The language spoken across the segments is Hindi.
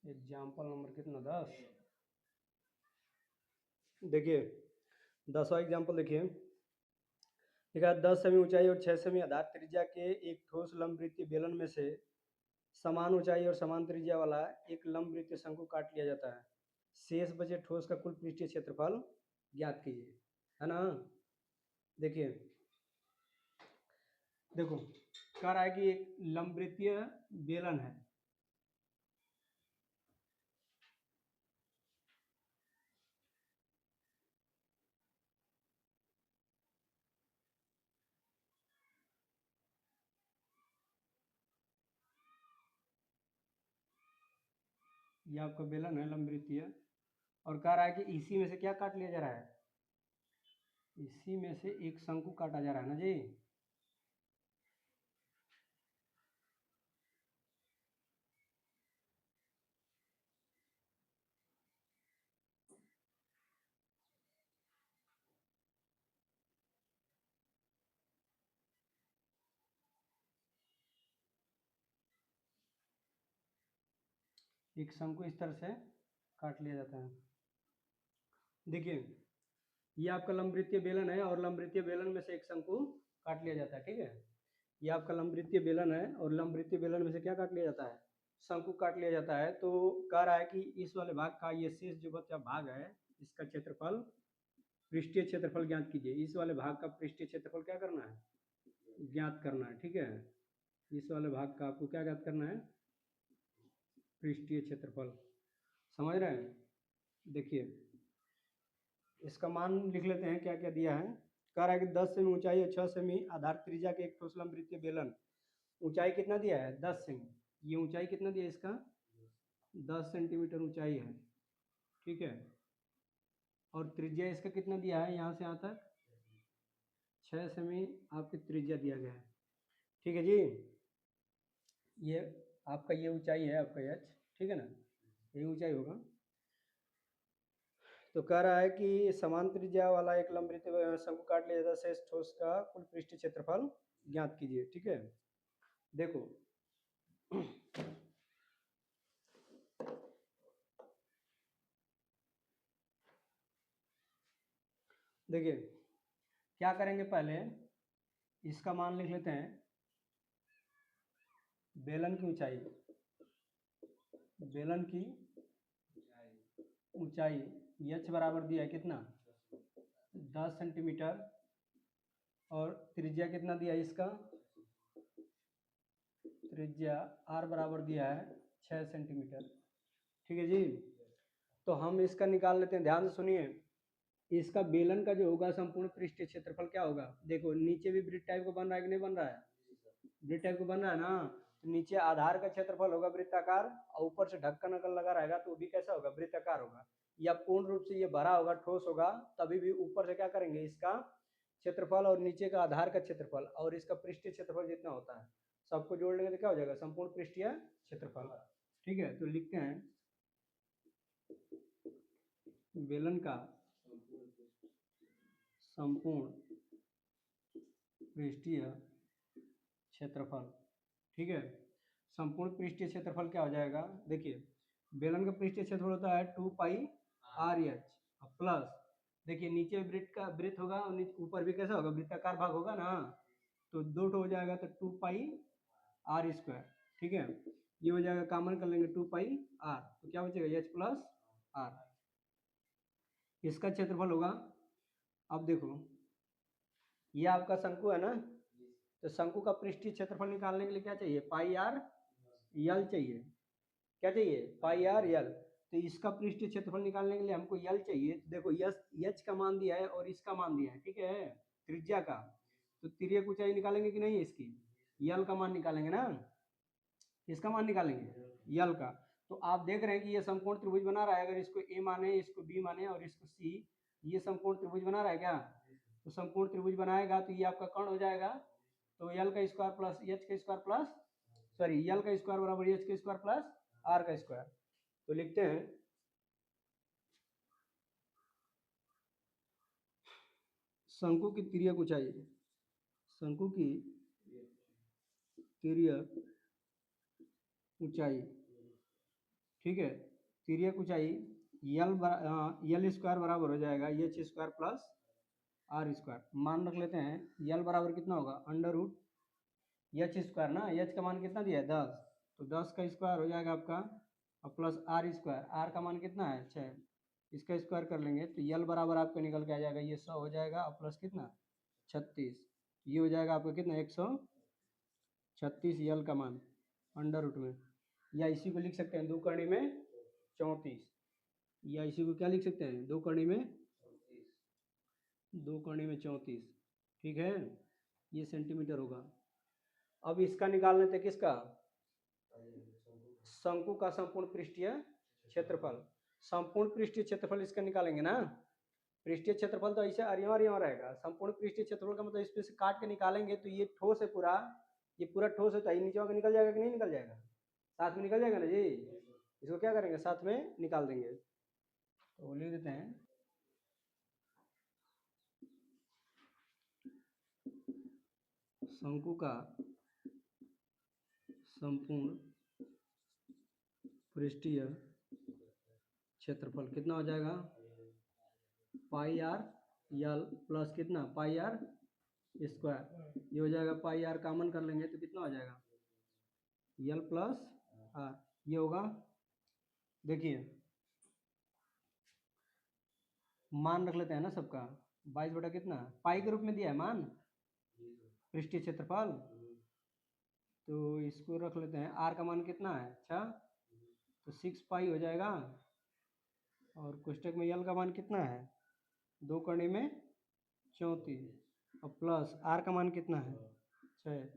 एग्जाम्पल नंबर कितना 10। देखिए 10वां एग्जाम्पल देखिए, देखा 10 सेमी ऊंचाई और 6 सेमी आधार त्रिज्या के एक ठोस लंबवृत्तीय बेलन में से समान ऊंचाई और समान त्रिज्या वाला एक लंबवृत्तीय शंकु काट लिया जाता है। शेष बचे ठोस का कुल पृष्ठीय क्षेत्रफल ज्ञात कीजिए, है ना। देखिए देखो कह रहा है कि एक लंबवृत्तीय बेलन है, ये आपका बेलन है लंबवृत्तीय, और कह रहा है कि इसी में से क्या काट लिया जा रहा है, इसी में से एक शंकु काटा जा रहा है ना जी। एक शंकु इस तरह से काट लिया जाता है। देखिए ये आपका लंबवृत्तीय बेलन है और लंबवृत्तीय बेलन में से एक शंकु काट लिया जाता है, ठीक है। ये आपका लंबवृत्तीय बेलन है और लंबवृत्तीय बेलन में से क्या काट लिया जाता है, शंकु काट लिया जाता है। तो कह रहा है कि इस वाले भाग का ये शेष जो बचा भाग है इसका क्षेत्रफल, पृष्ठीय क्षेत्रफल ज्ञात कीजिए। इस वाले भाग का पृष्ठीय क्षेत्रफल क्या करना है, ज्ञात करना है, ठीक है। इस वाले भाग का आपको क्या ज्ञात करना है, पृष्ठीय क्षेत्रफल, समझ रहे हैं। देखिए इसका मान लिख लेते हैं क्या क्या दिया है। कह रहा है कि 10 सेमी ऊंचाई और 6 सेमी आधार त्रिज्या के एक ठोस लंबवृत्तीय बेलन, ऊंचाई कितना दिया है 10 सेमी, ये ऊंचाई कितना दिया है इसका 10 सेंटीमीटर ऊंचाई है, ठीक है। और त्रिज्या इसका कितना दिया है यहाँ से यहाँ तक 6 सेमी आपकी त्रिज्या दिया गया है, ठीक है जी। ये आपका ये ऊंचाई है आपका एच, ठीक है ना, ये ऊंचाई होगा। तो कह रहा है कि समान त्रिज्या वाला एक लंबवृत्तीय शंकु काट लिया जाता है, शेष ठोस का कुल पृष्ठीय क्षेत्रफल ज्ञात कीजिए, ठीक है। देखो देखिए क्या करेंगे, पहले इसका मान लिख लेते हैं, बेलन की ऊंचाई, बेलन की ऊंचाई एच बराबर दिया है कितना 10 सेंटीमीटर, और त्रिज्या कितना दिया है इसका, त्रिज्या आर बराबर दिया है 6 सेंटीमीटर, ठीक है जी। तो हम इसका निकाल लेते हैं, ध्यान से सुनिए। इसका बेलन का जो होगा संपूर्ण पृष्ठीय क्षेत्रफल क्या होगा, देखो नीचे भी वृत्त टाइप को बन रहा है कि नहीं बन रहा है, वृत्त टाइप को बन रहा है ना। तो नीचे आधार का क्षेत्रफल होगा वृत्ताकार, और ऊपर से ढक्कन अगर लगा रहेगा तो वो भी कैसा होगा, वृत्ताकार होगा। या पूर्ण रूप से ये भरा होगा, ठोस होगा, तभी भी ऊपर से क्या करेंगे, इसका क्षेत्रफल और नीचे का आधार का क्षेत्रफल और इसका पृष्ठीय क्षेत्रफल जितना होता है सबको जोड़ लेंगे तो क्या हो जाएगा, संपूर्ण पृष्ठीय क्षेत्रफल, ठीक है। तो लिखते हैं बेलन का संपूर्ण पृष्ठीय क्षेत्रफल, ठीक है। संपूर्ण पृष्ठीय क्षेत्रफल क्या हो जाएगा, देखिए बेलन का पृष्ठीय क्षेत्रफल होता है 2 पाई आर एच प्लस, देखिए नीचे वृत्त का वृत्त होगा और ऊपर भी कैसा होगा, वृत्ताकार भाग होगा ना, तो दो हो जाएगा तो 2 पाई आर स्क्वायर, ठीक है। ये हो जाएगा, कॉमन कर लेंगे 2 पाई आर, तो क्या बचेगा एच प्लस आर, इसका क्षेत्रफल होगा। अब देखो ये आपका शंकु है ना, तो शंकु का पृष्ठीय क्षेत्रफल निकालने के लिए क्या चाहिए, पाई आर यल चाहिए, क्या चाहिए, पाई आर यल। तो इसका पृष्ठीय क्षेत्रफल निकालने के लिए हमको यल चाहिए। तो देखो यस एच का मान दिया है और इसका मान दिया है, ठीक है, त्रिज्या का। तो तिर्यक ऊंचाई निकालेंगे कि नहीं, इसकी यल का मान निकालेंगे ना, इसका मान निकालेंगे यल का। तो आप देख रहे हैं कि ये समकोण त्रिभुज बना रहा है, अगर इसको ए माने, इसको बी माने और इसको सी, ये समकोण त्रिभुज बना रहा है क्या, तो समकोण त्रिभुज बनाएगा तो ये आपका कर्ण हो जाएगा। तो यल का स्क्वायर प्लस एच का स्क्वायर प्लस, सॉरी यल का स्क्वायर बराबर एच का स्क्वायर प्लस आर का स्क्वायर। तो लिखते हैं शंकु की तिर्यक ऊंचाई, शंकु की तिर्यक ऊंचाई, ठीक है। तिर्यक ऊंचाई यल स्क्वायर बराबर हो जाएगा H square plus R square. मान रख लेते हैं यल बराबर कितना होगा अंडर रूट एच स्क्वायर ना, एच का मान कितना दिया है 10, तो 10 का स्क्वायर हो जाएगा आपका और प्लस आर स्क्वायर, आर का मान कितना है 6, इसका स्क्वायर कर लेंगे तो यल बराबर आपका निकल के आ जाएगा ये 100 हो जाएगा और प्लस कितना 36, ये हो जाएगा आपका कितना 136 यल का मान अंडर रूट में, या इसी को लिख सकते हैं 2 कड़ी में 34, या इसी को क्या लिख सकते हैं 2 कड़ी में 34, ठीक है, ये सेंटीमीटर होगा। अब इसका निकाल लेते हैं किसका, शंकु का संपूर्ण पृष्ठीय क्षेत्रफल। संपूर्ण पृष्ठीय क्षेत्रफल इसका निकालेंगे ना, पृष्ठीय क्षेत्रफल तो ऐसे अरियां अरियां रहेगा, संपूर्ण पृष्ठीय क्षेत्रफल का मतलब इसमें से काट के निकालेंगे तो ये ठोस है पूरा, ये पूरा ठोस है तो ये नीचे का निकल जाएगा कि नहीं निकल जाएगा, साथ में निकल जाएगा ना जी, इसको क्या करेंगे साथ में निकाल देंगे, तो लिख देते हैं शंकु का संपूर्ण पृष्ठीय क्षेत्रफल कितना हो जाएगा पाई आर यल प्लस कितना पाई आर स्क्वायर, ये हो जाएगा पाई आर कॉमन कर लेंगे तो कितना हो जाएगा यल प्लस आर, ये होगा देखिए मान रख लेते हैं ना सबका 22 बटा कितना पाई के रूप में दिया है मान पृष्ठीय क्षेत्रफल, तो इसको रख लेते हैं आर का मान कितना है 6, तो 6 पाई हो जाएगा और कोष्टक में यल का मान कितना है 2 कड़ी में 34 और प्लस आर का मान कितना है 6,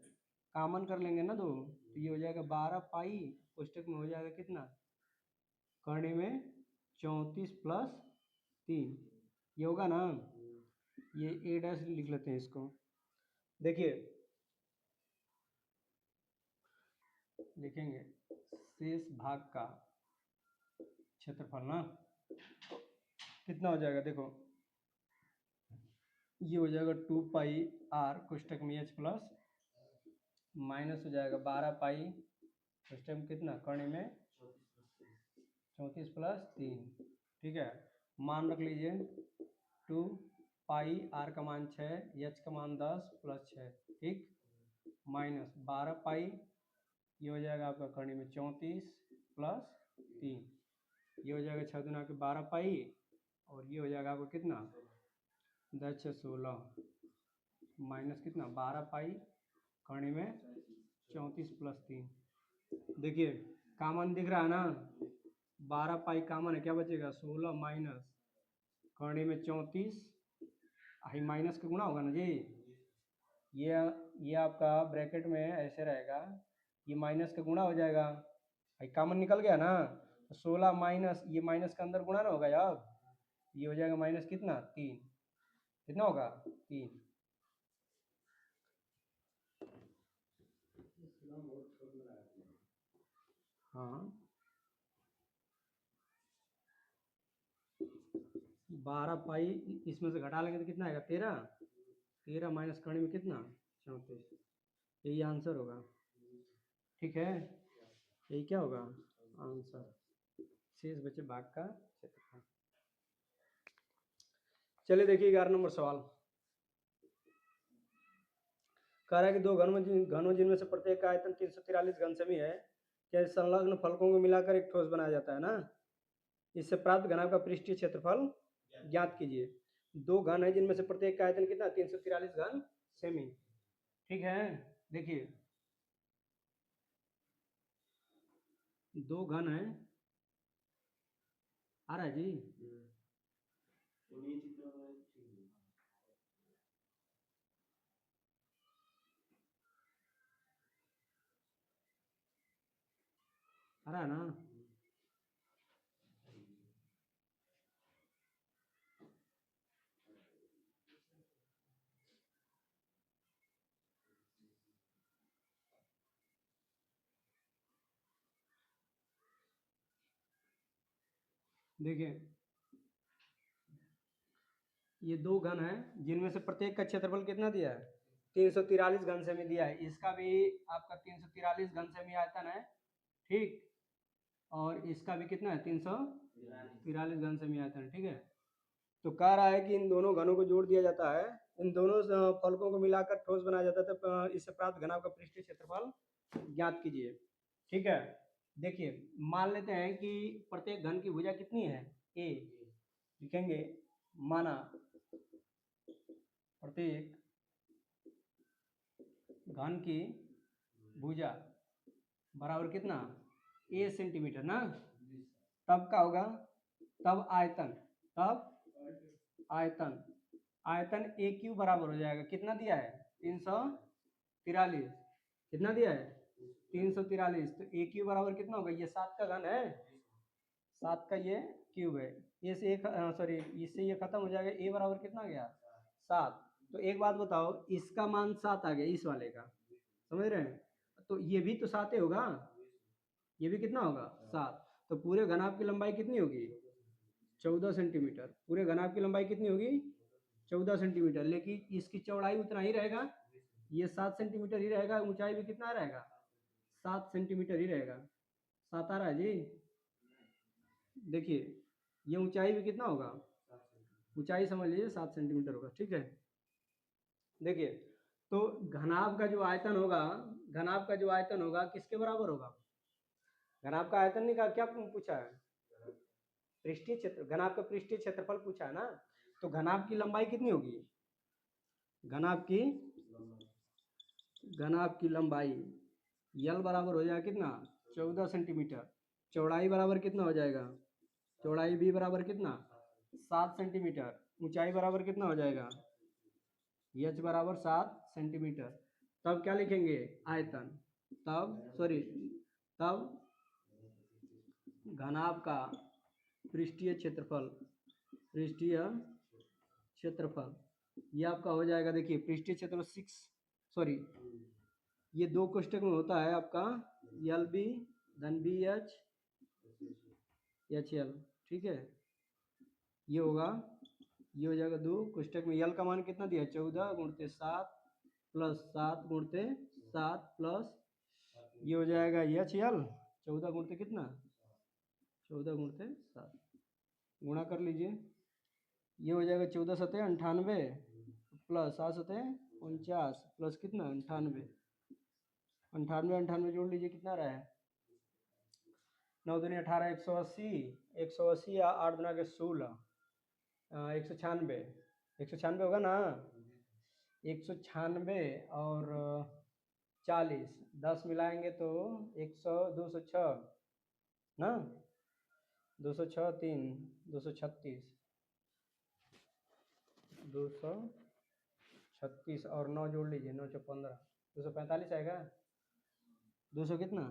कॉमन कर लेंगे ना 2 तो ये हो जाएगा 12 पाई, कोष्टक में हो जाएगा कितना कड़ी में 34 प्लस 3, ये होगा ना, ये ए डैश लिख लेते हैं इसको, देखिए लिखेंगे शेष भाग का क्षेत्रफल ना कितना हो जाएगा, देखो ये हो जाएगा 2 पाई आर कोष्टक में एच प्लस माइनस हो जाएगा 12 पाई कोष्टक में कितना कर्ण में 34 प्लस 3, ठीक है, मान रख लीजिए 2 पाई आर का मान 6 एच का मान 10 प्लस 6, ठीक, माइनस 12 पाई ये हो जाएगा आपका कर्ण में 34 प्लस 3, ये हो जाएगा 6 दूना के 12 पाई और ये हो जाएगा आपको कितना 10 6 16 माइनस कितना 12 पाई कर्ण में 34 प्लस 3, देखिए कॉमन दिख रहा है ना 12 पाई कॉमन है क्या बचेगा 16 माइनस कर्ण में 34 आई माइनस का गुणा होगा ना जी, ये आपका ब्रैकेट में ऐसे रहेगा, ये माइनस का गुणा हो जाएगा, आई कॉमन निकल गया ना, तो 16 माइनस ये माइनस का अंदर गुणा ना होगा यार, ये हो जाएगा माइनस कितना 3, कितना होगा 3, हाँ 12 पाई इसमें से घटा लेंगे तो कितना आएगा 13, 13 माइनस कर्ण में कितना 34, यही आंसर होगा, ठीक है, यही क्या होगा आंसर, शेष बचे भाग का क्षेत्रफल। चलिए देखिए 11 नंबर सवाल, कह रहा है कि दो घनों जिनमें से प्रत्येक का आयतन 343 घन सेमी है, क्या संलग्न फलकों को मिलाकर एक ठोस बनाया जाता है ना, इससे प्राप्त घनत्व का पृष्ठीय क्षेत्रफल ज्ञात कीजिए। 2 घन है जिनमें से प्रत्येक का आयतन कितना 343 घन सेमी, ठीक है, देखिए 2 घन है आ रहा है जी, आ रहा है ना, देखिए ये 2 घन है जिनमें से प्रत्येक का क्षेत्रफल कितना दिया है 343 घन सेमी दिया है, इसका भी आपका 343 घन सेमी आयतन है, ठीक, और इसका भी कितना है 343 घन सेमी आयतन, ठीक है। तो कह रहा है कि इन दोनों घनों को जोड़ दिया जाता है, इन दोनों फलकों को मिलाकर ठोस बनाया जाता है, तो इससे प्राप्त घनाभ का पृष्ठीय क्षेत्रफल ज्ञात कीजिए, ठीक है। देखिए मान लेते हैं कि प्रत्येक घन की भुजा कितनी है ए, लिखेंगे माना प्रत्येक घन की भुजा बराबर कितना ए सेंटीमीटर ना, तब क्या होगा, तब आयतन आयतन ए क्यू बराबर हो जाएगा, कितना दिया है 343, कितना दिया है 343, तो ए क्यू बराबर कितना होगा, ये 7 का घन है, 7 का ये क्यूब है, ए से एक सॉरी इससे ये खत्म हो जाएगा, ए बराबर कितना गया 7। तो एक बात बताओ, इसका मान 7 आ गया इस वाले का, समझ रहे हैं, तो ये भी तो 7 ही होगा, ये भी कितना होगा 7, तो पूरे घनाभ की लंबाई कितनी होगी 14 सेंटीमीटर, पूरे घनाभ की लंबाई कितनी होगी 14 सेंटीमीटर, लेकिन इसकी चौड़ाई उतना ही रहेगा, ये 7 सेंटीमीटर ही रहेगा, ऊंचाई भी कितना रहेगा 7 सेंटीमीटर ही रहेगा, 7 आ रहा है जी। देखिए ये ऊंचाई भी कितना होगा, ऊंचाई समझ लीजिए 7 सेंटीमीटर होगा, ठीक है। देखिए तो घनाभ का जो आयतन होगा, घनाभ का जो आयतन होगा किसके बराबर होगा, घनाभ का आयतन नहीं का क्या पूछा है, पृष्ठीय क्षेत्र, घनाभ का पृष्ठीय क्षेत्रफल पूछा है ना, तो घनाभ की लंबाई कितनी होगी, घनाभ की लंबाई यल बराबर हो जाएगा कितना 14 सेंटीमीटर, चौड़ाई बराबर कितना हो जाएगा, चौड़ाई भी बराबर कितना 7 सेंटीमीटर, ऊंचाई बराबर कितना हो जाएगा एच बराबर 7 सेंटीमीटर, तब क्या लिखेंगे आयतन, तब घनाभ का पृष्ठीय क्षेत्रफल ये आपका हो जाएगा, देखिए पृष्ठीय क्षेत्रफल 6 सॉरी ये 2 कोष्टक में होता है आपका एल बी धन बी एच एल, ठीक है, ये होगा, ये हो जाएगा 2 कोष्टक में यल का मान कितना दिया 14 गुणते 7 प्लस 7 गुणते 7 प्लस ये हो जाएगा एच एल 14 गुणते कितना 14 गुणते 7 गुणा कर लीजिए, ये हो जाएगा 14 सतह 98 प्लस 7 सतह 49 प्लस कितना 98 98 जोड़ लीजिए कितना रहा है 9 दूनी 18 180 या 8 दुना के 16 196 होगा ना, 196 और 40 10 मिलाएंगे तो 100 206 ना, 206 3 236 236 और 9 जोड़ लीजिए 9 × 15 245 आएगा, 200 कितना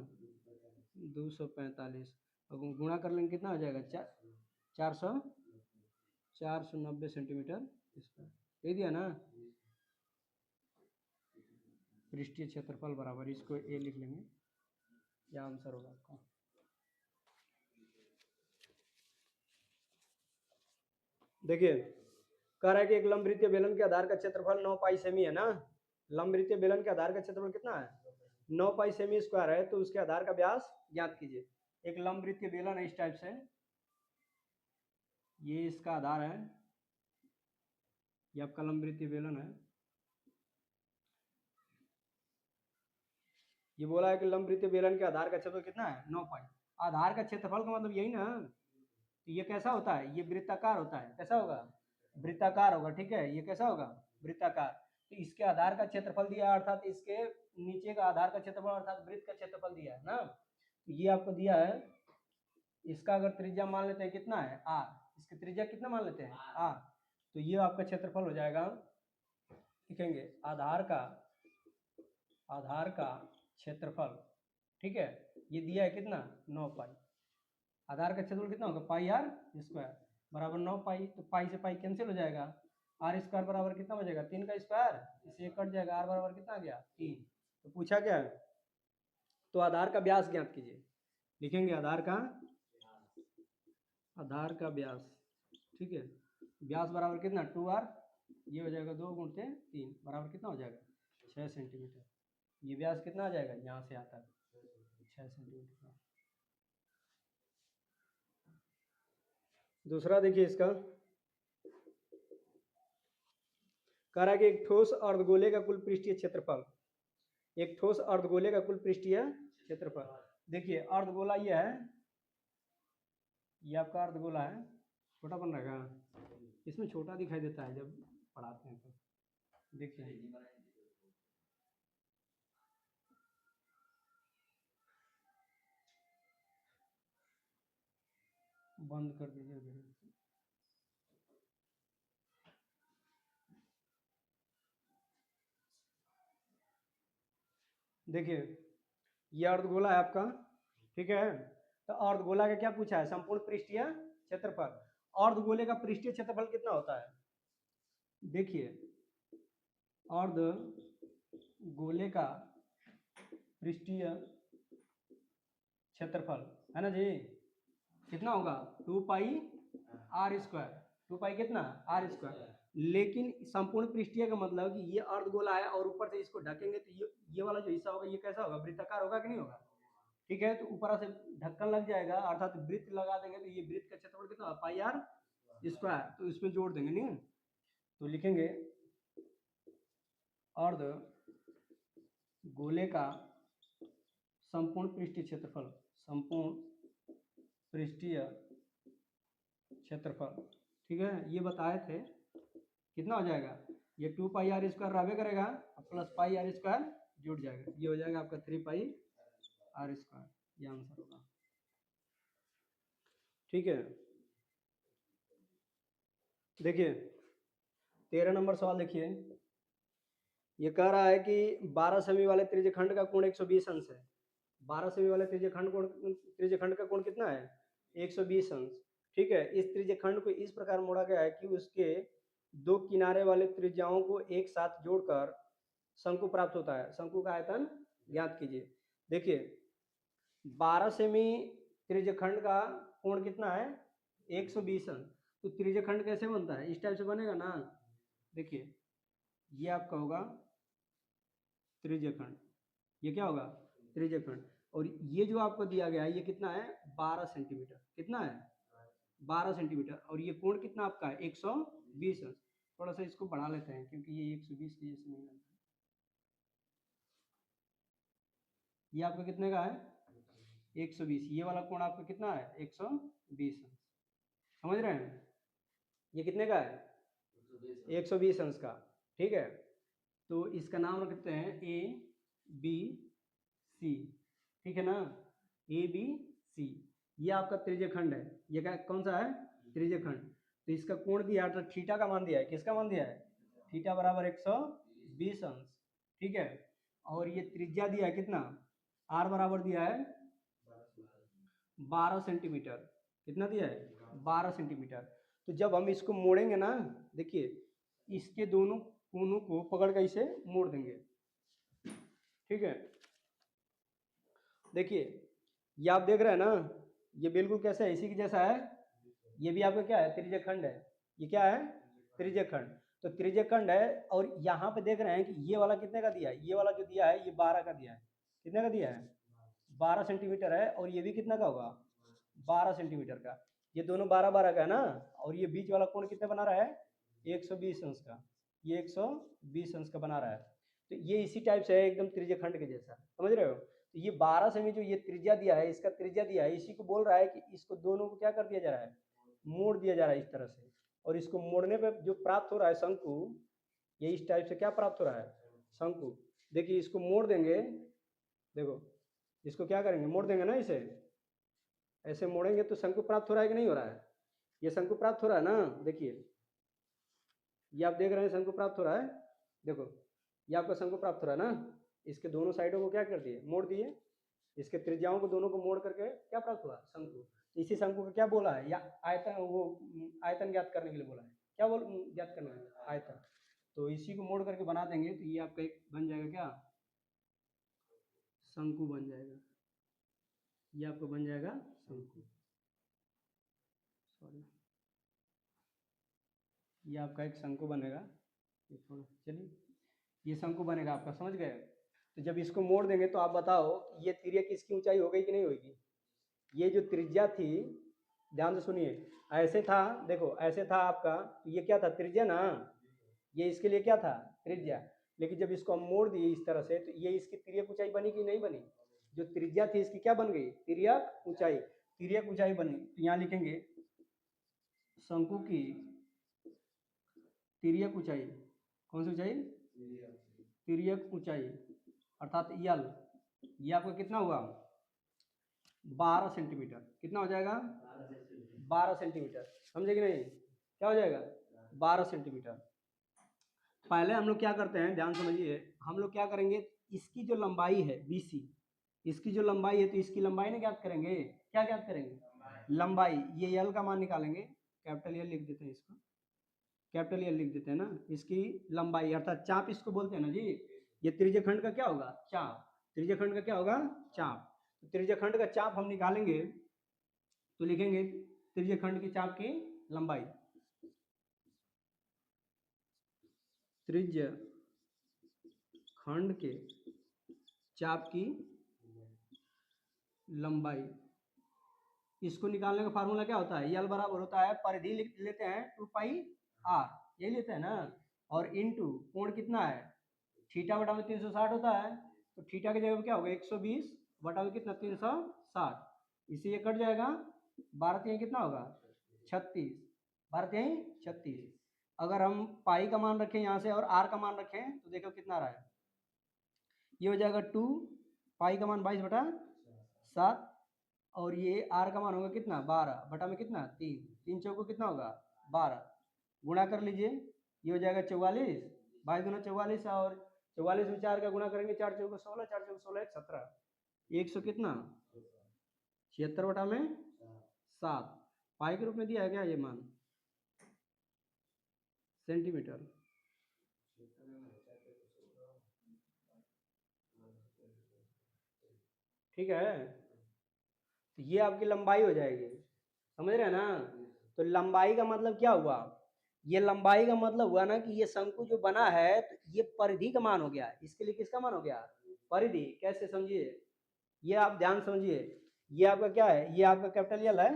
245 और गुणा कर लेंगे कितना हो जाएगा 490 सेंटीमीटर स्क्वायर, दे दिया ना, पृष्ठीय क्षेत्रफल बराबर, इसको ए लिख लेंगे, यह आंसर होगा आपका। देखिए कह रहा है कि एक लंबवृत्तीय बेलन के आधार का क्षेत्रफल 9 पाई सेमी है ना, लंबवृत्तीय बेलन के आधार का क्षेत्रफल कितना है 9 पाई सेमी स्क्वायर है, तो उसके आधार का व्यास ज्ञात कीजिए। एक लंबवृत्तीय बेलन है इस टाइप से, ये इसका आधार है, ये आपका लंबवृत्तीय बेलन है, ये बोला है कि लंबवृत्तीय बेलन के आधार का क्षेत्रफल कितना है 9 पाई, आधार का क्षेत्रफल का मतलब यही ना, तो ये कैसा होता है, ये वृत्ताकार होता है, कैसा होगा वृत्ताकार होगा, ठीक है, ये कैसा होगा वृत्ताकार, तो इसके आधार का क्षेत्रफल दिया अर्थात इसके नीचे का आधार का क्षेत्रफल अर्थात वृत्त का क्षेत्रफल दिया है ना, तो ये आपको दिया है, इसका अगर त्रिज्या मान लेते हैं कितना है r, इसकी त्रिज्या कितना मान लेते हैं r, तो ये आपका क्षेत्रफल हो जाएगा, लिखेंगे आधार का क्षेत्रफल, ठीक है, ये दिया है कितना 9 पाई, आधार का क्षेत्रफल कितना होगा पाई आर स्क्वायर बराबर 9 पाई, तो पाई से पाई कैंसिल हो जाएगा, आर स्क्वायर बराबर कितना बचेगा 3 का स्क्वायर, इसे कट जाएगा, आर बराबर कितना आ गया 3, तो पूछा क्या है, तो आधार का व्यास ज्ञात कीजिए, लिखेंगे आधार का व्यास, ठीक है, व्यास बराबर कितना 2r, ये हो जाएगा 2 गुणते 3 बराबर कितना हो जाएगा 6 सेंटीमीटर, ये व्यास कितना आ जाएगा यहाँ से आता है 6 सेंटीमीटर। दूसरा देखिए इसका, कह रहा है कि एक ठोस अर्धगोले का कुल पृष्ठीय क्षेत्रफल, एक ठोस अर्धगोले का कुल पृष्ठीय क्षेत्रफल। देखिए अर्धगोला ये है, ये आपका अर्धगोला है, छोटा बन रहेगा, इसमें छोटा दिखाई देता है जब पढ़ाते हैं तो। देखिए बंद कर दीजिए उधर। देखिए ये अर्धगोला है आपका, ठीक है। तो अर्धगोला का क्या पूछा है, संपूर्ण पृष्ठीय क्षेत्रफल। अर्धगोले का पृष्ठीय क्षेत्रफल कितना होता है, देखिए अर्धगोले का पृष्ठीय क्षेत्रफल है ना जी, कितना होगा 2 पाई r², 2 पाई कितना r²। लेकिन संपूर्ण पृष्ठीय का मतलब कि ये अर्धगोला है और ऊपर से इसको ढकेंगे तो ये वाला जो हिस्सा होगा ये कैसा होगा, वृत्ताकार होगा कि नहीं होगा, ठीक है। तो ऊपर से ढक्कन लग जाएगा अर्थात वृत्त लगा देंगे तो ये वृत्त का क्षेत्रफल कितना होगा πr²। तो इसमें जोड़ देंगे नहीं, तो लिखेंगे अर्धगोले का संपूर्ण पृष्ठीय क्षेत्रफल, संपूर्ण पृष्ठीय क्षेत्रफल, ठीक है। ये बताए थे कितना हो जाएगा, ये 2 पाई r² रहबे करेगा प्लस πr² जुड़ जाएगा, ये हो जाएगा आपका 3 पाई r², ये आंसर होगा, ठीक है। देखिए 13 नंबर सवाल देखिए, ये कह रहा है कि 12 सेमी वाले त्रिज्यखंड का कोण 120 अंश है। 12 सेमी वाले त्रिज्यखंड का कोण कितना है 120 अंश, ठीक है। इस त्रिज्यखंड को इस प्रकार मोड़ा गया है कि उसके दो किनारे वाले त्रिज्याओं को एक साथ जोड़कर शंकु प्राप्त होता है। शंकु का आयतन ज्ञात कीजिए। देखिए 12 सेमी त्रिज्यखंड का कोण कितना है 120 अंश। तो त्रिज्यखंड कैसे बनता है, इस टाइप से बनेगा ना। देखिए ये आपका होगा त्रिज्यखंड, ये क्या होगा त्रिज्यखंड, और ये जो आपको दिया गया है ये कितना है 12 सेंटीमीटर, कितना है 12 सेंटीमीटर, और ये कोण कितना आपका है 120 अंश। थोड़ा सा इसको बढ़ा लेते हैं क्योंकि ये 120 के जैसे नहीं लगता। ये आपका कितने का है 120, ये वाला कोण आपका कितना है 120 अंश, समझ रहे हैं। ये कितने का है 120 अंश का, ठीक है। तो इसका नाम रखते हैं ABC, ठीक है ना, ABC। ये आपका त्रिज्यखंड है, ये क्या कौन सा है त्रिज्यखंड। तो इसका कोण दिया है, तो थीटा का मान दिया है, किसका मान दिया है थीटा बराबर 120 अंश, ठीक है। और ये त्रिज्या दिया है कितना, r बराबर दिया है 12 सेंटीमीटर, कितना दिया है 12 सेंटीमीटर। तो जब हम इसको मोड़ेंगे ना, देखिए इसके दोनों कोनों को पकड़ कर इसे मोड़ देंगे, ठीक है। देखिए ये आप देख रहे हैं ना, ये बिल्कुल कैसा है इसी के जैसा है, ये भी आपका क्या है त्रिज्यखंड है, ये क्या है त्रिज्यखंड। तो त्रिज्यखंड है और यहाँ पे देख रहे हैं कि ये वाला कितने का दिया है, ये वाला जो दिया है ये 12 का दिया है, कितने का दिया है 12 सेंटीमीटर है, और ये भी कितना का होगा 12 सेंटीमीटर का। ये दोनों 12-12 का है ना, और ये बीच वाला कोण कितना बना रहा है 120 अंश का, ये 120 अंश का बना रहा है। तो ये इसी टाइप से है एकदम त्रिज्यखंड के जैसा, समझ रहे हो। तो ये 12 सेमी जो ये त्रिज्या दिया है, इसका त्रिज्या दिया है, इसी को बोल रहा है कि इसको दोनों को क्या कर दिया जा रहा है मोड़ दिया जा रहा है इस तरह से, और इसको मोड़ने पे जो प्राप्त हो रहा है शंकु, ये इस टाइप से क्या प्राप्त हो रहा है शंकु। देखिए इसको मोड़ देंगे, देखो इसको क्या करेंगे मोड़ देंगे ना, इसे ऐसे मोड़ेंगे तो शंकु प्राप्त हो रहा है कि नहीं हो रहा है, ये शंकु प्राप्त हो रहा है ना। देखिए ये आप देख रहे हैं शंकु प्राप्त हो रहा है, देखो ये आपका शंकु प्राप्त हो रहा है ना। इसके दोनों साइडों को क्या कर दिए मोड़ दिए, इसके त्रिज्याओं को दोनों को मोड़ करके क्या प्राप्त हुआ शंकु। इसी शंकु का क्या बोला है, या आयतन, वो आयतन ज्ञात करने के लिए बोला है, क्या बोल ज्ञात करने के लिए आयतन। तो इसी को मोड़ करके बना देंगे तो ये आपका एक बन जाएगा क्या शंकु बन जाएगा, ये आपको बन जाएगा शंकु, सॉरी ये आपका एक शंकु बनेगा। चलिए ये शंकु बनेगा आपका, समझ गए। तो जब इसको मोड़ देंगे तो आप बताओ ये तिर्यक इसकी ऊंचाई हो गई कि नहीं होगी। ये जो त्रिज्या थी ध्यान से सुनिए, ऐसे था, देखो ऐसे था आपका, तो ये क्या था, त्रिज्या ना, ये इसके लिए क्या था, त्रिज्या। लेकिन जब इसको हम मोड़ दिए इस तरह से, तो ये इसकी तिर्यक ऊंचाई बनी कि नहीं बनी, जो त्रिज्या थी इसकी क्या बन गई, तिर्यक ऊंचाई, तिर्यक ऊंचाई बनी। तो यहाँ लिखेंगे शंकु की तिर्यक ऊंचाई, कौन सी ऊंचाई, तिर्यक ऊंचाई अर्थात यल, ये आपका कितना हुआ, 12 सेंटीमीटर। कितना हो जाएगा, 12 सेंटीमीटर, समझे कि नहीं, क्या हो जाएगा, 12 सेंटीमीटर। पहले हम लोग क्या करते हैं, ध्यान समझिए, हम लोग क्या करेंगे, इसकी जो लंबाई है BC, इसकी जो लंबाई है, तो इसकी लंबाई ना ज्ञात करेंगे, क्या ज्ञात करेंगे, लंबाई, ये यल का मान निकालेंगे, कैपिटल यल लिख देते हैं इसको, कैपिटल यल लिख देते हैं ना, इसकी लंबाई अर्थात चाप इसको बोलते हैं ना जी, ये त्रिज्यखंड का क्या होगा, चाप, त्रिज्यखंड का क्या होगा, चाप। तो त्रिज्यखंड का चाप हम निकालेंगे, तो लिखेंगे त्रिज्यखंड की चाप की लंबाई, त्रिज्य खंड के चाप की लंबाई, इसको निकालने का फार्मूला क्या होता है, यल बराबर होता है, परिधि लेते हैं 2 पाई r, यही लेते हैं ना, और इनटू कोण कितना है, थीटा बटा में 360 होता है, तो थीटा की जगह पे क्या होगा 120 बटा में कितना 360, इसे ये कट जाएगा, 12 कितना होगा 36, 12 36। अगर हम पाई का मान रखें यहाँ से और आर का मान रखें, तो देखो कितना आ रहा है, ये हो जाएगा 2, पाई का मान 22/7, और ये आर का मान होगा कितना 12 बटा में कितना 3, 3 चौको कितना होगा 12, गुणा कर लीजिए, ये हो जाएगा 44, 22×44, और 44 में 4 का गुणा करेंगे, 4 चौको 16, 4 चौको 16 17, 100 कितना 76 बटा में 7, पाई के रूप में दिया है क्या ये मान, सेंटीमीटर, ठीक है। तो ये आपकी लंबाई हो जाएगी, समझ रहे हैं ना। तो लंबाई का मतलब क्या हुआ, ये लंबाई का मतलब हुआ ना कि ये शंकु जो बना है, तो ये परिधि का मान हो गया, इसके लिए किसका मान हो गया, परिधि। कैसे समझिए, ये आप ध्यान समझिए, ये आपका क्या है, ये आपका कैपिटल यल है,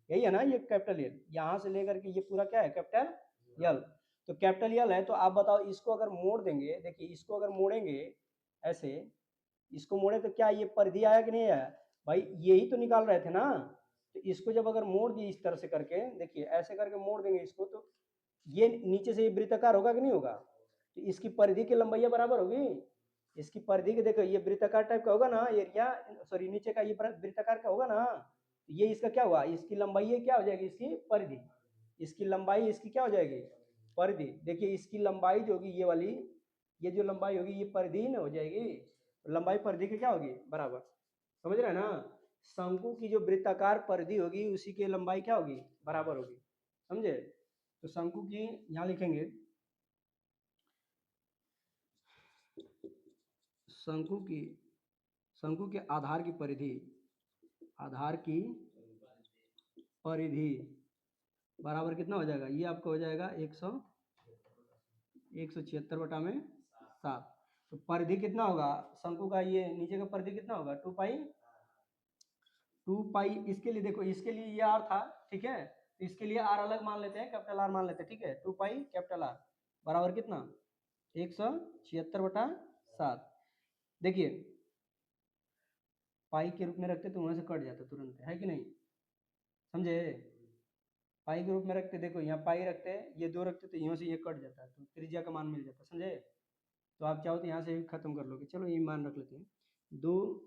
यही है ना, ये कैपिटल यल, यहाँ से लेकर के ये पूरा क्या है कैपिटल यल। तो कैपिटल यल है, तो आप बताओ इसको अगर मोड़ देंगे, देखिए इसको अगर मोड़ेंगे ऐसे, इसको मोड़े तो क्या ये परिधि आया कि नहीं आया, भाई यही तो निकाल रहे थे ना। तो इसको जब अगर मोड़ दिए इस तरह से करके, देखिए ऐसे करके मोड़ देंगे इसको, तो ये नीचे से ये वृत्ताकार होगा कि नहीं होगा, तो इसकी परिधि की लंबाई बराबर होगी, इसकी परिधि के, देखो ये वृत्ताकार टाइप का होगा ना एरिया, सॉरी नीचे का ये वृत्ताकार का होगा ना, तो ये इसका क्या हुआ, इसकी लंबाई क्या हो जाएगी, इसकी परिधि, इसकी लंबाई इसकी क्या हो जाएगी, परिधि। देखिए इसकी लंबाई जो होगी ये वाली, ये जो लंबाई होगी ये परिधि ना हो जाएगी, लंबाई परिधि की क्या होगी बराबर, समझ रहे हैं ना। शंकु की जो वृत्ताकार परिधि होगी उसी की लंबाई क्या होगी, बराबर होगी, समझे। तो शंकु की यहाँ लिखेंगे, शंकु की, शंकु के आधार की परिधि, आधार की परिधि बराबर कितना हो जाएगा, ये आपका हो जाएगा 176 बटा में 7। तो परिधि कितना होगा शंकु का, ये नीचे का परिधि कितना होगा 2 पाई, इसके लिए देखो, इसके लिए ये आर था, ठीक है, तो इसके लिए आर अलग मान लेते हैं, कैपिटल आर मान लेते हैं, ठीक है, 2 पाई कैपिटल आर बराबर कितना 176/7। देखिए पाई के रूप में रखते तो वहां से कट जाता तुरंत, है कि नहीं, समझे। पाई के रूप में रखते, देखो यहाँ पाई रखते, ये 2 रखते तो यहाँ से ये कट जाता है, तो त्रिज्या का मान मिल जाता, समझे। तो आप चाहो तो यहाँ से भी खत्म कर लोगे, चलो ये मान रख लेते हैं 2,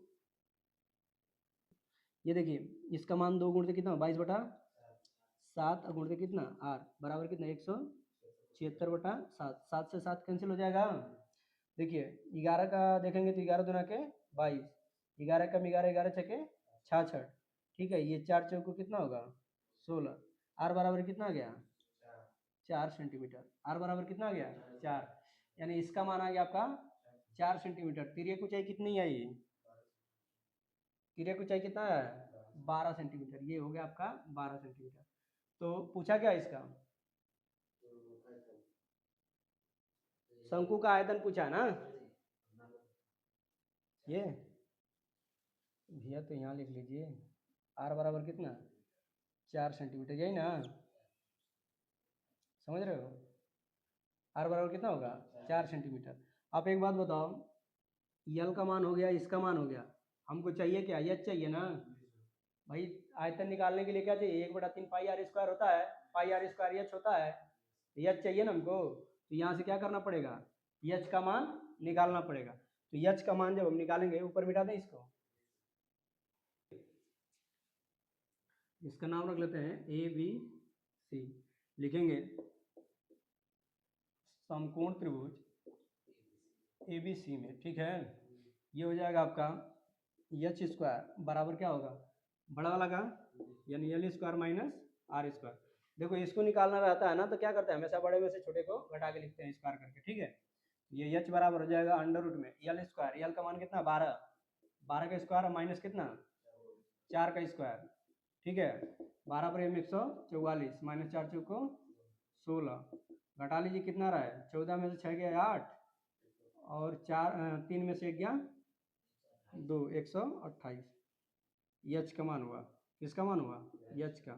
ये देखिए इसका मान 2 गुणित कितना 22/7, और गुणित कितना आर बराबर कितना 176/7, 7 से 7 कैंसिल हो जाएगा। देखिए 11 का देखेंगे तो 11 दूना के 22, 11 कम 11, 11 छके 66, ठीक है, ये 4 चौको कितना होगा 16, आर बराबर कितना आ गया 4 सेंटीमीटर, आर बराबर कितना आ गया 4, यानी इसका मान आ गया आपका 4 सेंटीमीटर। तिर्यक ऊंचाई कितनी आई, तिर्यक ऊंचाई कितना है 12 सेंटीमीटर, ये हो गया आपका 12 सेंटीमीटर। तो पूछा क्या इसका, शंकु का आयतन पूछा ना, ये भैया तो यहाँ लिख लीजिए, आर बराबर कितना 4 सेंटीमीटर, यही ना, समझ रहे हो। आर बराबर कितना होगा 4 सेंटीमीटर। आप एक बात बताओ, यल का मान हो गया, इसका मान हो गया, हमको चाहिए क्या, एच चाहिए ना भाई। आयतन निकालने के लिए क्या चाहिए, 1/3 पाई आर स्क्वायर होता है, पाई आर स्क्वायर एच होता है, एच चाहिए ना हमको। तो यहाँ से क्या करना पड़ेगा, एच का मान निकालना पड़ेगा। तो एच का मान जब हम निकालेंगे, ऊपर मिटा दें इसको, इसका नाम रख लेते हैं ए बी सी। लिखेंगे समकोण त्रिभुज ए बी सी में, ठीक है। ये हो जाएगा आपका एच स्क्वायर बराबर क्या होगा, बड़ा वाला का यानी L square minus R square. देखो इसको निकालना रहता है ना, तो क्या करते हैं, हमेशा बड़े में से छोटे को घटा के लिखते हैं स्क्वायर करके, ठीक है। ये एच बराबर हो जाएगा अंडर रूट में एल स्क्वायर, एल का मान कितना 12, 12 का स्क्वायर माइनस कितना 4 का स्क्वायर, ठीक है। 12 पर 144 माइनस 4 चौको 16, घटा लीजिए कितना रहा है, 14 में से 6 गया 8, और 3 में से 1 गया 2, 128। एच का मान हुआ, किसका मान हुआ, एच का,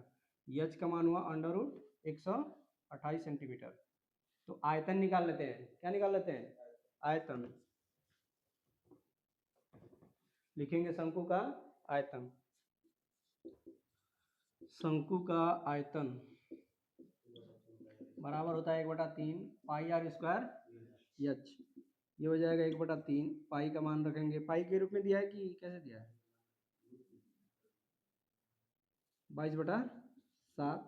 एच का मान हुआ अंडर रूट 128 सेंटीमीटर। तो आयतन निकाल लेते हैं, क्या निकाल लेते हैं, आयतन। लिखेंगे शंकु का आयतन, शंकु का आयतन बराबर होता है 1/3 पाई आर स्क्वायर एच। ये हो जाएगा 1/3, पाई का मान रखेंगे, पाई के रूप में दिया है कि कैसे दिया है, 22/7,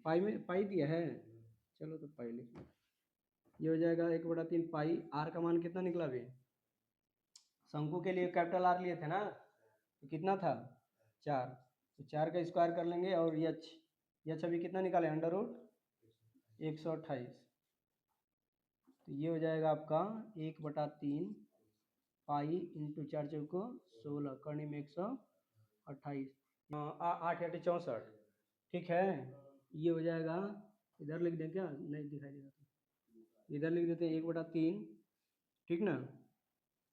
पाई में पाई दिया है, चलो तो पाई लिख लो। ये हो जाएगा 1/3 पाई, आर का मान कितना निकला अभी, शंकु के लिए कैपिटल आर लिए थे ना, तो कितना था 4, तो 4 का स्क्वायर कर लेंगे, और एच, एच अभी कितना निकाले अंडर रूट 128। तो ये हो जाएगा आपका 1/3 पाई इंटू 4 चौको 16, करने में 128, 8 8 64, ठीक है। ये हो जाएगा, इधर लिख दें क्या, नहीं दिखाई देगा तो इधर लिख देते हैं 1/3, ठीक ना।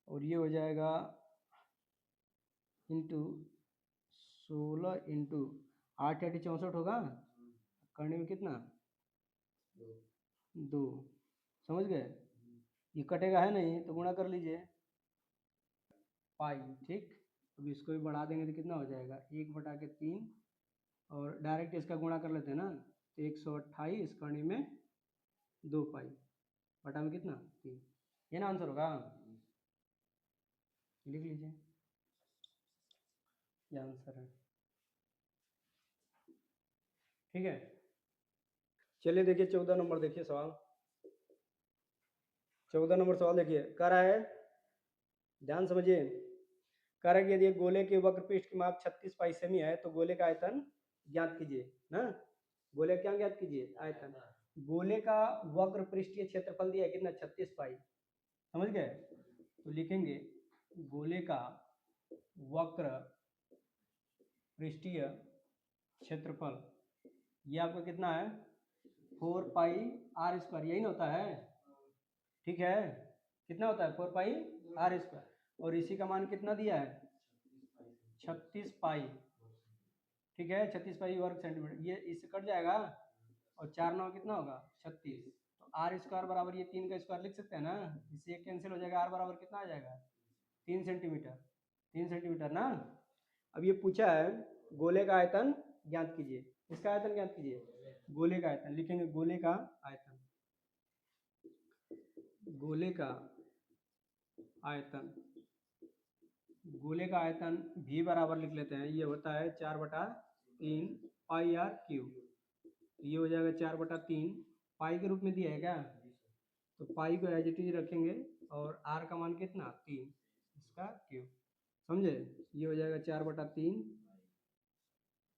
और ये हो जाएगा इंटू 16 इंटू 8 8 64 होगा, करने में कितना 2, समझ गए। ये कटेगा है नहीं, तो गुणा कर लीजिए पाई, ठीक। अब इसको भी बढ़ा देंगे तो कितना हो जाएगा 1/3, और डायरेक्ट इसका गुणा कर लेते हैं ना, तो 128 करने में 2 पाई, बटा में कितना 3, ये ना आंसर होगा, लिख लीजिए, ये आंसर है, ठीक है। चलिए देखिए 14 नंबर, देखिए सवाल, 14 नंबर सवाल देखिए, कह रहा है, ध्यान समझिए, कह रहा है कि यदि एक गोले के वक्र पृष्ठ की माप 36 पाई सेमी है, तो गोले का आयतन ज्ञात कीजिए ना। गोले क्या ज्ञात कीजिए, आयतन। गोले का वक्र पृष्ठीय क्षेत्रफल दिया है कितना 36 पाई, समझ गए। तो लिखेंगे गोले का वक्र पृष्ठीय क्षेत्रफल, ये आपका कितना है 4 पाई आर स्क्वायर, यही ना होता है, ठीक है। कितना होता है 4 पाई आर स्क्वायर, और इसी का मान कितना दिया है 36 पाई, ठीक है। 36 पाई वर्ग सेंटीमीटर, ये इससे कट जाएगा, और 4 9 कितना होगा 36। तो आर स्क्वायर बराबर ये 3 का स्क्वायर लिख सकते हैं ना, इससे एक कैंसिल हो जाएगा, आर बराबर कितना आ जाएगा 3 सेंटीमीटर, 3 सेंटीमीटर ना। अब ये पूछा है गोले का आयतन ज्ञात कीजिए, इसका आयतन ज्ञात कीजिए, गोले का आयतन। लिखेंगे गोले का आयतन, गोले का आयतन, गोले का आयतन भी बराबर लिख लेते हैं, ये होता है 4/3 पाई आर क्यूब। ये हो जाएगा 4/3, पाई के रूप में दिया है क्या, तो पाई को एज इट इज रखेंगे, और आर का मान कितना 3, इसका क्यूब, समझे। ये हो जाएगा 4/3,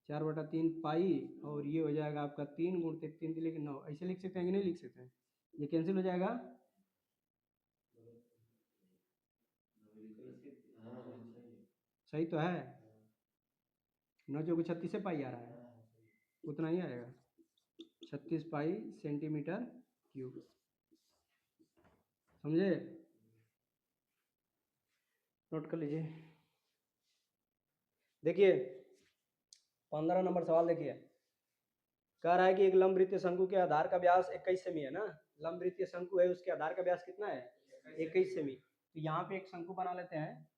4/3 पाई, और ये हो जाएगा आपका 3 गुणित 3 लेकिन 9, ऐसे लिख सकते हैं कि नहीं लिख सकते हैं, ये कैंसिल हो जाएगा, सही तो है, 9 चौको 36 से पाई आ रहा है, उतना ही आएगा 36 पाई सेंटीमीटर क्यूब, समझे, नोट कर लीजिए। देखिए 15 नंबर सवाल देखिए, कह रहा है कि एक लंबवृत्तीय शंकु के आधार का व्यास 21 सेमी है ना, लंबवृत्तीय शंकु है, उसके आधार का व्यास कितना है 21 सेमी। तो यहाँ पे एक शंकु बना लेते हैं,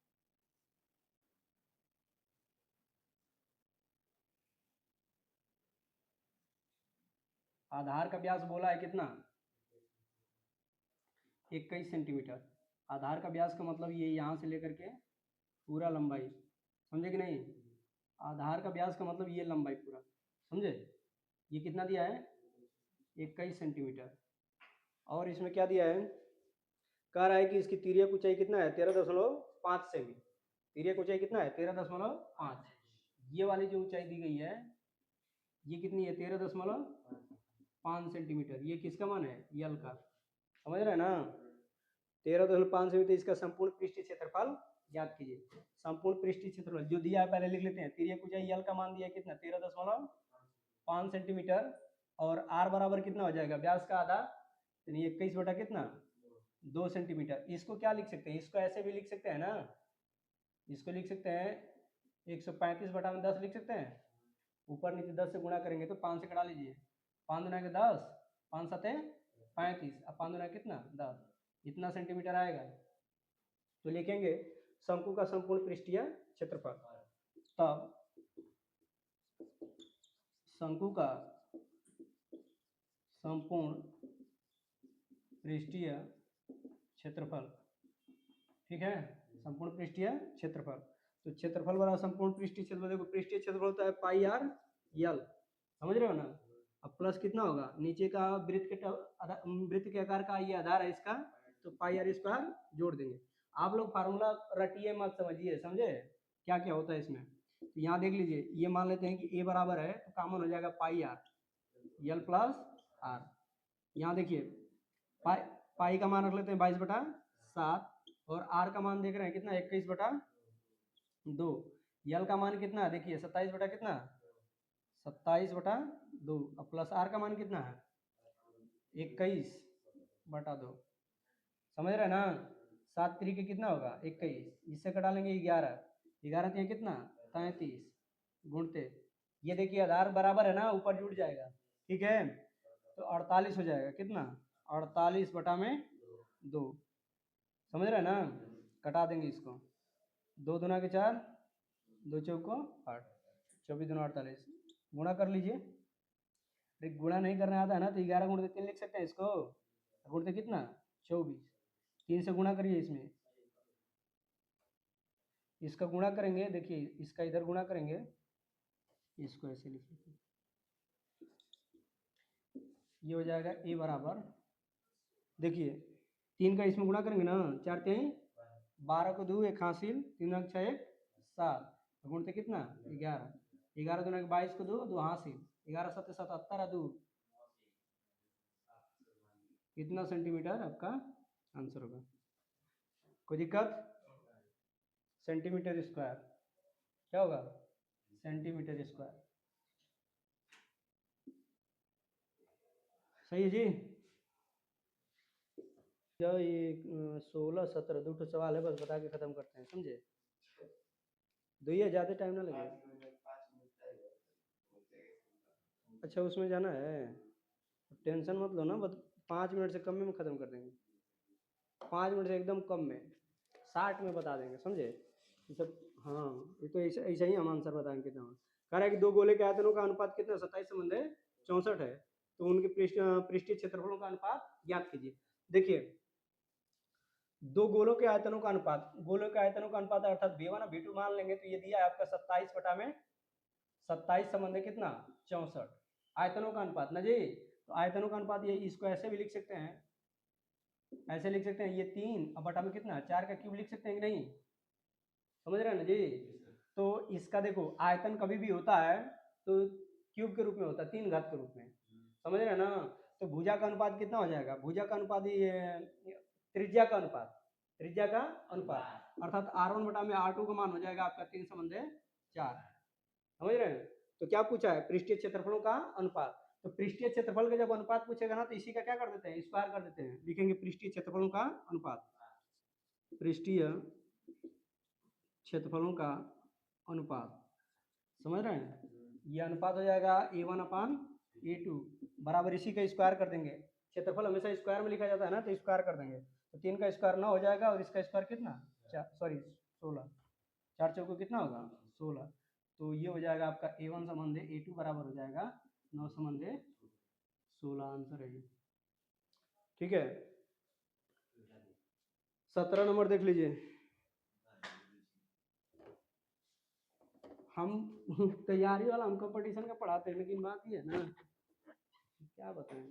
आधार का व्यास बोला है कितना 21 सेंटीमीटर। आधार का व्यास का मतलब ये यहाँ से लेकर के पूरा लंबाई, समझे कि नहीं, आधार का व्यास का मतलब ये लंबाई पूरा, समझे। ये कितना दिया है 21 सेंटीमीटर। और इसमें क्या दिया है, कह रहा है कि इसकी तिर्यक ऊंचाई कितना है 13.5 सेमी। तिर्यक ऊंचाई कितना है 13.5। ये वाली जो ऊंचाई दी गई है ये कितनी है 13.5 सेंटीमीटर। ये किसका मान है यल का, समझ रहे हैं ना। 13.5 सेमी, तो इसका संपूर्ण पृष्ठीय क्षेत्रफल ज्ञात कीजिए। संपूर्ण पृष्ठीय क्षेत्रफल जो दिया है पहले लिख लेते हैं। तिर्यक ऊंचाई यल का मान दिया है कितना 13.5 सेंटीमीटर, और आर बराबर कितना हो जाएगा व्यास का आधा, यानी 21 बटा कितना 2 सेंटीमीटर। इसको क्या लिख सकते हैं, इसको ऐसे भी लिख सकते हैं ना, इसको लिख सकते हैं 135 बटा में 10 लिख सकते हैं। ऊपर नीचे 10 से गुणा करेंगे तो 5 से कटा लीजिए, 5 दुना के 10, 5 सते 35, अब 5 दुना कितना 10, इतना सेंटीमीटर आएगा। तो लिखेंगे शंकु का संपूर्ण पृष्ठीय क्षेत्रफल। तब शंकु का संपूर्ण पृष्ठीय क्षेत्रफल, ठीक है, संपूर्ण पृष्ठीय क्षेत्रफल। तो क्षेत्रफल बराबर संपूर्ण पृष्ठीय क्षेत्रफल, देखो पृष्ठीय क्षेत्रफल होता है पाई आर यल, समझ रहे हो ना। अब प्लस कितना होगा, नीचे का वृत्त के आकार का ये आधार है इसका, तो पाई आर स्क्वायर जोड़ देंगे। आप लोग फार्मूला रटिए मत समझिए, समझे क्या क्या होता है इसमें। तो यहाँ देख लीजिए, ये मान लेते हैं कि ए बराबर है तो कॉमन हो जाएगा पाई आर यल प्लस आर। यहाँ देखिए पाई पाई का मान रख लेते हैं 22/7, और आर का मान देख रहे हैं कितना 21/2। यल का मान कितना है देखिए 27 बटा कितना 27/2, अब प्लस आर का मान कितना है 21/2, समझ रहे हैं ना। 7 तरीके कितना होगा 21, इससे कटा लेंगे 11, 11 तीन कितना 33, गुणते ये देखिए आधार बराबर है ना, ऊपर जुड़ जाएगा, ठीक है। तो 48 हो जाएगा कितना 48/2, समझ रहे हैं ना। कटा देंगे इसको, 2 दुना के 4, 2 चौको 8, 24 दुना 48, गुणा कर लीजिए। अरे गुणा नहीं करना आता है ना तो 11 गुणते 3 लिख सकते हैं इसको, गुणते कितना 24, 3 से गुणा करिए, इसमें इसका गुणा करेंगे, देखिए इसका इधर गुणा करेंगे, इसको ऐसे लिख लीजिए, ये हो जाएगा ए बराबर, देखिए 3 का इसमें गुणा करेंगे ना, 4 3 12 को 2 एक हासिल, 3 6 1 7, गुणते कितना 11, 11 दुना 22 को 2 2 हासिल, 11 7 77 2, कितना सेंटीमीटर आपका आंसर होगा। कोई दिक्कत, सेंटीमीटर स्क्वायर क्या होगा सेंटीमीटर स्क्वायर, सही है जी। जो ये 16 17 2 सवाल है, बस बता के खत्म करते हैं, समझे। दुइया ज़्यादा टाइम ना लगे। अच्छा उसमें जाना है, टेंशन मत लो ना, बस 5 मिनट से कम में ख़त्म कर देंगे, 5 मिनट से एकदम कम में, 60 में बता देंगे, समझे ये सब। हाँ ये तो ऐसा ऐसा ही हम आंसर बताएंगे कितना। कह रहा है कि दो गोले के आयतनों का अनुपात कितना 27 संबंध है 64 है, तो उनके पृष्ठीय क्षेत्रफलों का अनुपात ज्ञात कीजिए। देखिए दो गोलों के आयतनों का अनुपात, गोलों के आयतनों का अनुपात अर्थात V1 और V2 मान लेंगे, तो ये दिया है आपका 27 बटा में 27 संबंध है कितना 64, आयतनों का अनुपात ना जी। तो आयतनों का अनुपात ये, इसको ऐसे भी लिख सकते हैं, ऐसे लिख सकते हैं, ये 3 अब बटा में कितना 4 का क्यूब लिख सकते हैं कि नहीं, समझ रहे हैं ना जी। तो इसका देखो आयतन कभी भी होता है तो क्यूब के रूप में होता है, 3 घात के रूप में, समझ रहे हैं ना। तो भुजा का अनुपात कितना हो जाएगा, भुजा का अनुपात ये त्रिज्या का अनुपात, त्रिज्या का अनुपात अर्थात R1 बटा में R2 का मान हो जाएगा आपका 3 संबंध 4, समझ रहे हैं। तो क्या पूछा है पृष्ठीय क्षेत्रफलों का अनुपात, तो पृष्ठीय क्षेत्रफल का जब अनुपात पूछेगा ना तो इसी का क्या कर देते हैं स्क्वायर कर देते हैं, लिखेंगे पृष्ठीय क्षेत्रफलों का अनुपात, पृष्ठीय क्षेत्रफलों का अनुपात, समझ रहे हैं। ये अनुपात हो जाएगा A1/A2 बराबर इसी का स्क्वायर कर देंगे। क्षेत्रफल हमेशा स्क्वायर में लिखा जाता है ना, तो स्क्वायर कर देंगे। तो 3 का स्क्वायर 9 हो जाएगा और इसका स्क्वायर कितना, 16। 4 चौको कितना होगा 16। तो ये हो जाएगा आपका A1 संबंध A2 बराबर हो जाएगा 9 संबंध 16, आंसर है ये। ठीक है, 17 नंबर देख लीजिए। हम तैयारी वाला हम कंपटीशन का पढ़ाते हैं, लेकिन बात ये है ना, क्या बताएं।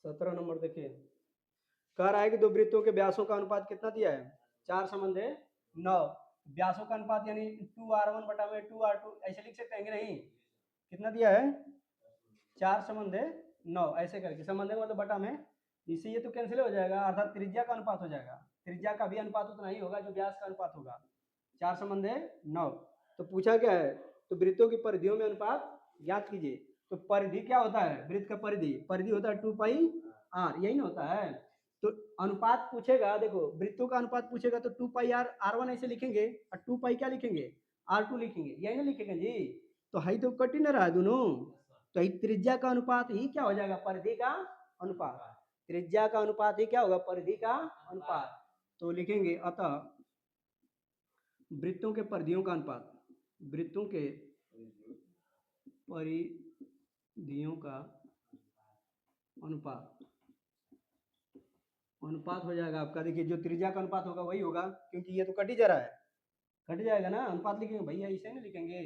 17 नंबर देखिए, कह रहा है कि दो वृत्तों के व्यासों का अनुपात कितना दिया है, 4 संबंध 9। व्यासों का अनुपात यानी 2r1 बटा में 2r2 ऐसे लिख सकते हैं कि नहीं, कितना दिया है 4 संबंध 9 ऐसे करके, संबंध का मतलब बटा में, इससे ये तो कैंसिल हो जाएगा, अर्थात त्रिज्या का अनुपात हो जाएगा। त्रिज्या का भी अनुपात उतना ही होगा जो व्यास का अनुपात होगा। 4 संबंध 9। तो पूछा क्या है, तो वृत्तों की परिधियों में अनुपात ज्ञात कीजिए। तो परिधि क्या होता है, वृत्त का परिधि, परिधि होता है 2πr, यही ना होता है। तो अनुपात पूछेगा, देखो वृत्तों का अनुपात पूछेगा तो 2πr r1 ऐसे लिखेंगे और 2π क्या लिखेंगे r2 लिखेंगे, यही ना लिखेंगे जी। तो हाई तो कट ही ना रहा है दोनों, तो त्रिज्या का अनुपात ही क्या हो जाएगा, परिधि का अनुपात। त्रिज्या का अनुपात ही क्या होगा, परिधि का अनुपात। तो लिखेंगे अतः वृत्तों के परिधियों का अनुपात, वृत्तों के परिधियों का अनुपात, अनुपात हो जाएगा आपका, देखिए जो त्रिज्या का अनुपात होगा वही होगा, क्योंकि ये तो कट ही जा रहा है, कट जाएगा ना। अनुपात लिखेंगे भैया इसे नहीं लिखेंगे,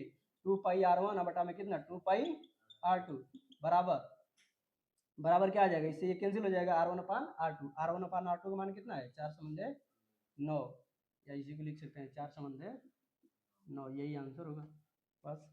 2πr1 बटा में कितना 2πr2 बराबर, बराबर क्या आ जाएगा, इससे ये कैंसिल हो जाएगा, r1/r2, r1/r2 का मान कितना है 4 संबंध 9, या इसी को लिख सकते हैं 4 संबंध 9, यही आंसर होगा बस।